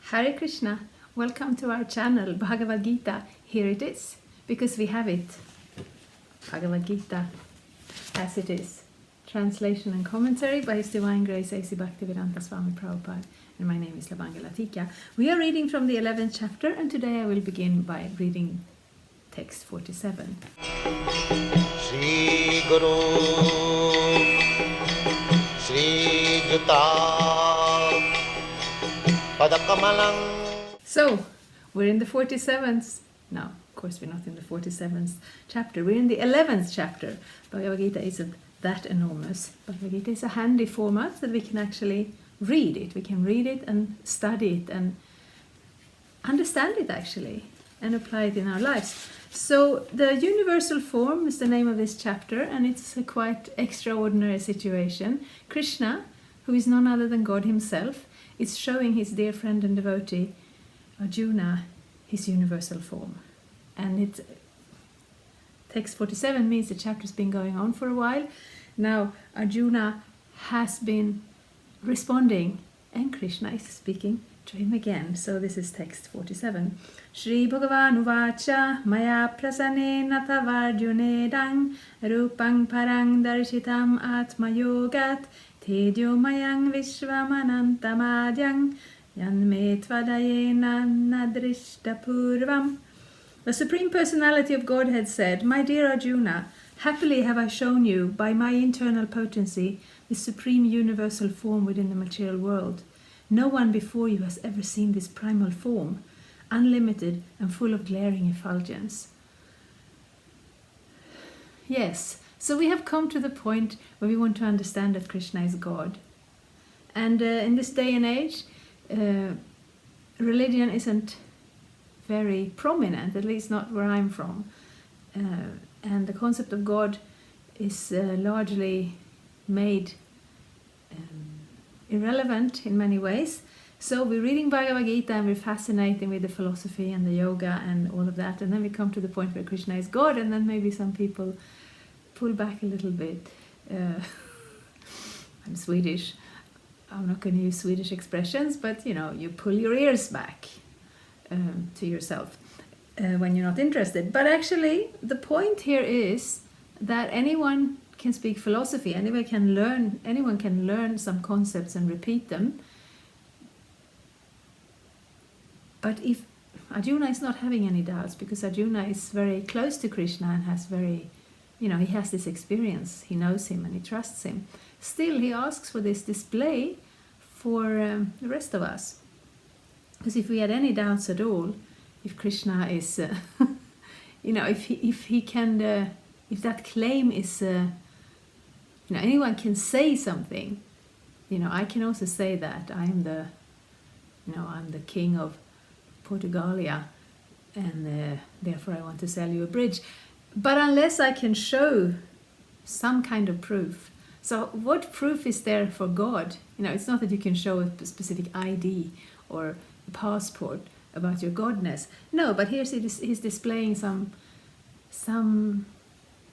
Hare Krishna, welcome to our channel Bhagavad-gita. Here it is, because we have it. Bhagavad-gita as it is. Translation and commentary by His Divine Grace A.C. Bhaktivedanta Swami Prabhupada. And my name is Latika. We are reading from the 11th chapter, and today I will begin by reading text 47. Shri Guru Shri Juta So, we're in the 47th. No, of course we're not in the 47th chapter. We're in the 11th chapter. Bhagavad-gita isn't that enormous. Bhagavad-gita is a handy format that we can actually read it. We can read it and study it and understand it actually and apply it in our lives. So, the universal form is the name of this chapter, and it's a quite extraordinary situation. Krishna, who is none other than God himself, is showing his dear friend and devotee Arjuna his universal form. And text 47 means the chapter's been going on for a while. Now Arjuna has been responding, and Krishna is speaking to him again. So this is text 47. Shri Bhagavan Uvacha Maya Prasanena Tavarjunedang Rupang Parang Darshitam Atma Yogat Tedyo Mayang Vishvamanantamadyang Yanme Tvadayena Nadrishta Purvam. The Supreme Personality of Godhead said, "My dear Arjuna, happily have I shown you, by my internal potency, the supreme universal form within the material world. No one before you has ever seen this primal form, unlimited and full of glaring effulgence." Yes, so we have come to the point where we want to understand that Krishna is God. And in this day and age, religion isn't very prominent, at least not where I'm from. And the concept of God is largely made irrelevant in many ways. So we're reading Bhagavad-gita and we're fascinated with the philosophy and the yoga and all of that, and then we come to the point where Krishna is God, and then maybe some people pull back a little bit. I'm Swedish. I'm not going to use Swedish expressions, but you pull your ears back to yourself when you're not interested. But actually, the point here is that anyone can speak philosophy. Anyone can learn some concepts and repeat them. But if Arjuna is not having any doubts, because Arjuna is very close to Krishna and has he has this experience, he knows him and he trusts him. Still, he asks for this display for the rest of us. Because if we had any doubts at all, if Krishna is, if that claim is, anyone can say something. I can also say that I'm the king of Portugalia, and therefore I want to sell you a bridge. But unless I can show some kind of proof. So what proof is there for God? It's not that you can show a specific ID or a passport about your godness. No, but he's displaying some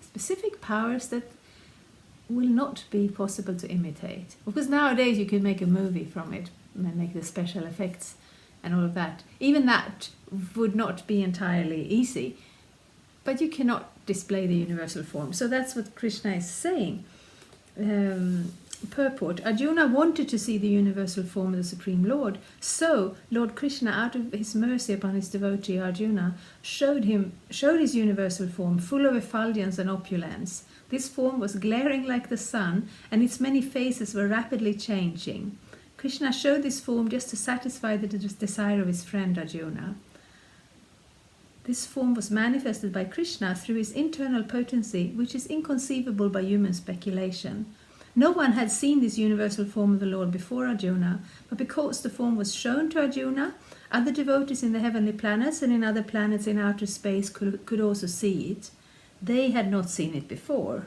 specific powers that will not be possible to imitate. Because nowadays you can make a movie from it and make the special effects and all of that. Even that would not be entirely easy. But you cannot display the universal form. So that's what Krishna is saying. Purport. Arjuna wanted to see the universal form of the Supreme Lord. So Lord Krishna, out of his mercy upon his devotee Arjuna, showed his universal form, full of effulgence and opulence. This form was glaring like the sun, and its many faces were rapidly changing. Krishna showed this form just to satisfy the desire of his friend Arjuna. This form was manifested by Krishna through his internal potency, which is inconceivable by human speculation. No one had seen this universal form of the Lord before Arjuna, but because the form was shown to Arjuna, other devotees in the heavenly planets and in other planets in outer space could also see it. They had not seen it before.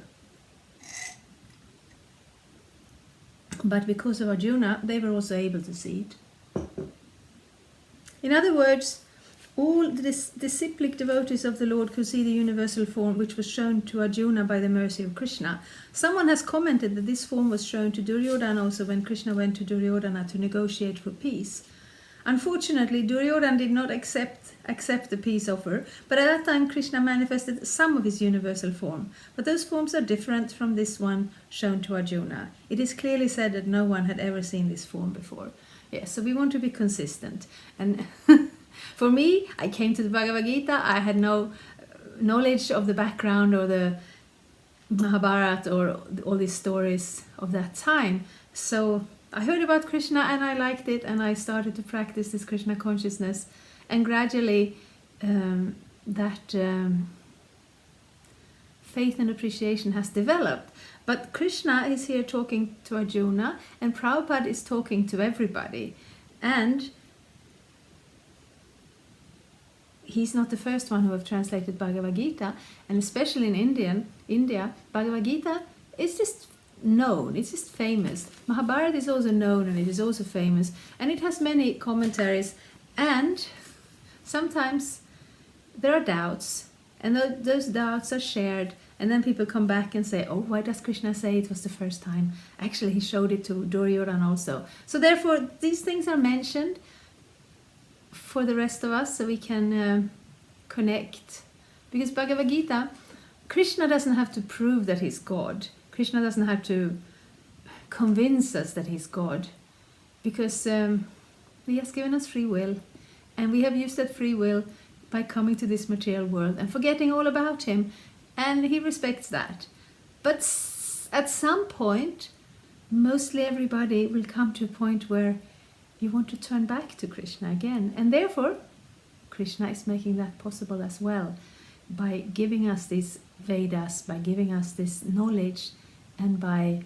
But because of Arjuna, they were also able to see it. In other words, all the disciplic devotees of the Lord could see the universal form which was shown to Arjuna by the mercy of Krishna. Someone has commented that this form was shown to Duryodhana also when Krishna went to Duryodhana to negotiate for peace. Unfortunately, Duryodhana did not accept the peace offer, but at that time Krishna manifested some of his universal form. But those forms are different from this one shown to Arjuna. It is clearly said that no one had ever seen this form before. Yes, so we want to be consistent. And for me, I came to the Bhagavad-gita, I had no knowledge of the background or the Mahabharata or all these stories of that time. So I heard about Krishna and I liked it, and I started to practice this Krishna consciousness, and gradually that faith and appreciation has developed. But Krishna is here talking to Arjuna, and Prabhupada is talking to everybody. And he's not the first one who have translated Bhagavad-gita, and especially in India, Bhagavad-gita is just known, it's just famous. Mahabharata is also known and it is also famous, and it has many commentaries, and sometimes there are doubts, and those doubts are shared, and then people come back and say, oh, why does Krishna say it was the first time? Actually, he showed it to Duryodhana also. So therefore, these things are mentioned for the rest of us, so we can connect. Because Bhagavad-gita, Krishna doesn't have to prove that he's God. Krishna doesn't have to convince us that he's God. Because he has given us free will. And we have used that free will by coming to this material world and forgetting all about him. And he respects that. But at some point, mostly everybody will come to a point where you want to turn back to Krishna again. And therefore, Krishna is making that possible as well, by giving us these Vedas, by giving us this knowledge, and by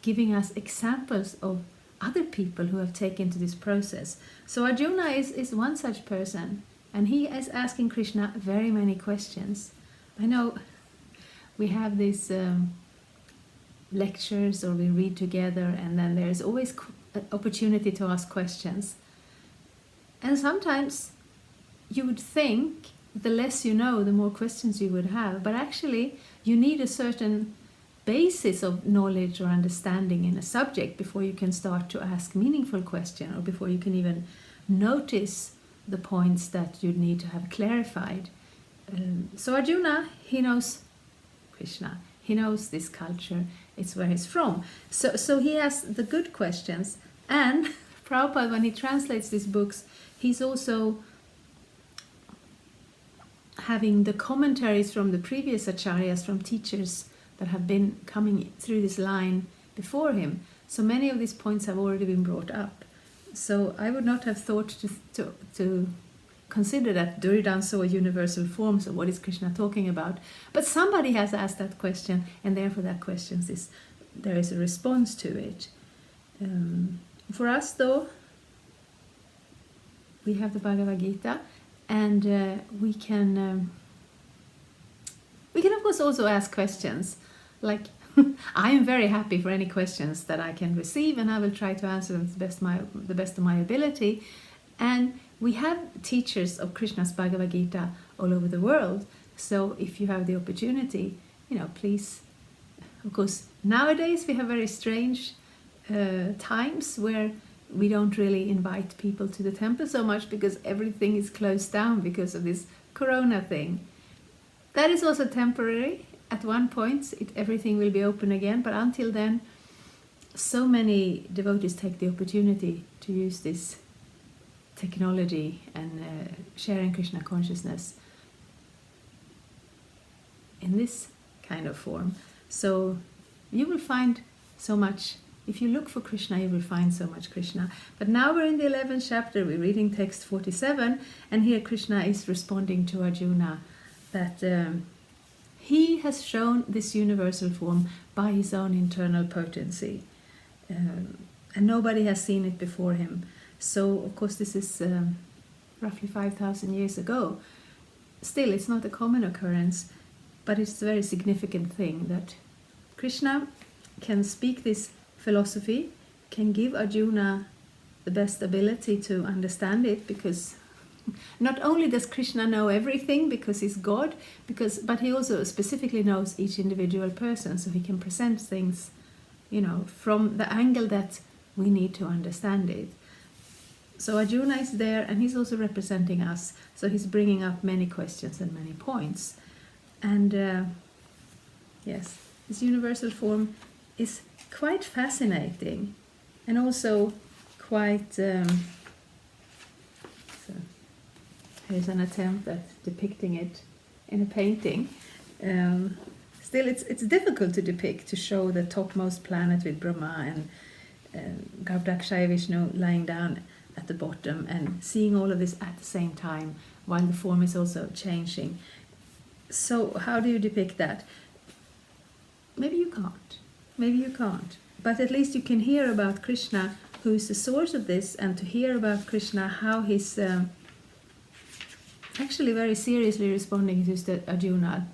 giving us examples of other people who have taken to this process. So Arjuna is one such person, and he is asking Krishna very many questions. I know we have these lectures, or we read together, and then there's always an opportunity to ask questions. And sometimes you would think the less you know, the more questions you would have, but actually you need a certain basis of knowledge or understanding in a subject before you can start to ask meaningful questions, or before you can even notice the points that you need to have clarified. So Arjuna, he knows Krishna, he knows this culture, it's where he's from. So he has the good questions. And Prabhupada, when he translates these books, he's also having the commentaries from the previous acharyas, from teachers that have been coming through this line before him. So many of these points have already been brought up. So I would not have thought to consider that Duryodhana saw a universal form, so what is Krishna talking about? But somebody has asked that question, and therefore that question there is a response to it. For us, though, we have the Bhagavad-gita, and we can of course also ask questions. Like, I am very happy for any questions that I can receive, and I will try to answer them to the best of my ability. And we have teachers of Krishna's Bhagavad-gita all over the world. So if you have the opportunity, please. Of course, nowadays we have very strange times where we don't really invite people to the temple so much, because everything is closed down because of this corona thing. That is also temporary. At one point, everything will be open again, but until then, so many devotees take the opportunity to use this technology and sharing Krishna consciousness in this kind of form. So you will find so much. If you look for Krishna, you will find so much Krishna. But now we're in the 11th chapter, we're reading text 47, and here Krishna is responding to Arjuna that he has shown this universal form by his own internal potency, and nobody has seen it before him. So, of course, this is roughly 5,000 years ago. Still, it's not a common occurrence, but it's a very significant thing that Krishna can speak this philosophy, can give Arjuna the best ability to understand it, because not only does Krishna know everything because he's God, but he also specifically knows each individual person, so he can present things, from the angle that we need to understand it. So Arjuna is there, and he's also representing us. So he's bringing up many questions and many points. And yes, this universal form is quite fascinating, and also quite... so here's an attempt at depicting it in a painting. Still, it's difficult to depict, to show the topmost planet with Brahma and Garbhodakshaya Vishnu lying down at the bottom, and seeing all of this at the same time while the form is also changing. So how do you depict that? Maybe you can't. But at least you can hear about Krishna, who is the source of this, and to hear about Krishna, how he's actually very seriously responding to Arjuna,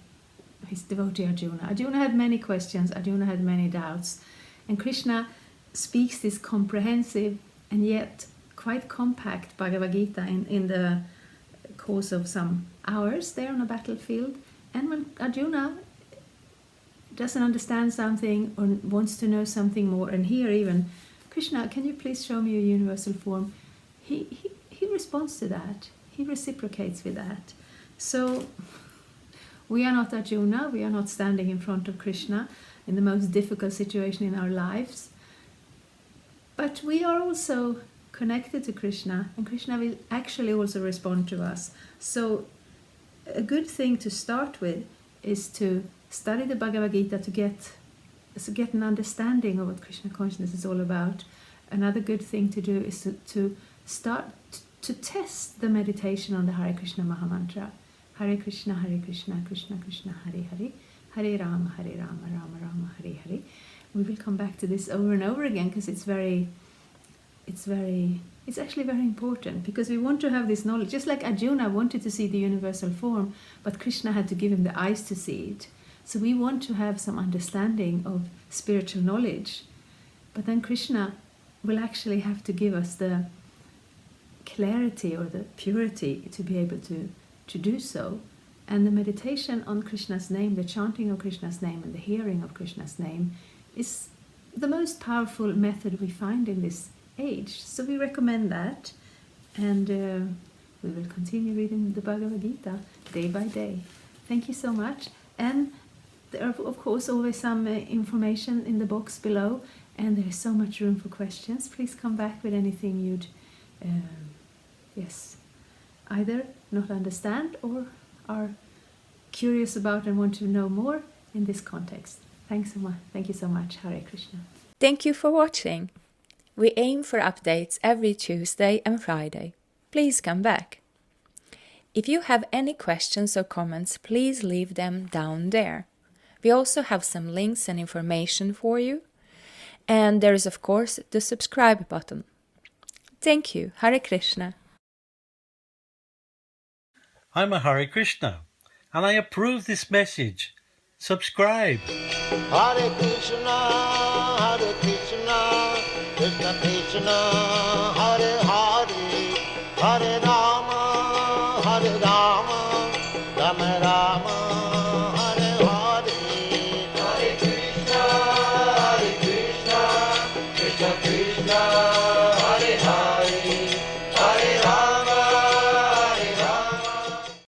his devotee Arjuna. Arjuna had many questions, Arjuna had many doubts, and Krishna speaks this comprehensive and yet quite compact Bhagavad-gita in the course of some hours there on a battlefield. And when Arjuna doesn't understand something or wants to know something more, and here even, Krishna, can you please show me your universal form? He responds to that. He reciprocates with that. So we are not Arjuna, we are not standing in front of Krishna in the most difficult situation in our lives. But we are also connected to Krishna, and Krishna will actually also respond to us. So a good thing to start with is to study the Bhagavad-gita to get an understanding of what Krishna consciousness is all about. Another good thing to do is to start to test the meditation on the Hare Krishna Mahamantra. Hare Krishna, Krishna Krishna, Hare Hare, Hare Rama, Rama Rama, Hare Hare. We will come back to this over and over again, because it's actually very important, because we want to have this knowledge. Just like Arjuna wanted to see the universal form, but Krishna had to give him the eyes to see it. So we want to have some understanding of spiritual knowledge. But then Krishna will actually have to give us the clarity or the purity to be able to do so. And the meditation on Krishna's name, the chanting of Krishna's name and the hearing of Krishna's name is the most powerful method we find in this age. So we recommend that, and we will continue reading the Bhagavad-gita day by day. Thank you so much. And there are of course always some information in the box below, and there is so much room for questions. Please come back with anything you'd either not understand or are curious about and want to know more in this context. Thanks so much. Thank you so much. Hare Krishna. Thank you for watching. We aim for updates every Tuesday and Friday. Please come back. If you have any questions or comments, please leave them down there. We also have some links and information for you. And there is of course the subscribe button. Thank you. Hare Krishna. I'm a Hare Krishna, and I approve this message. Subscribe. Hare Krishna, Krishna Krishna, Hare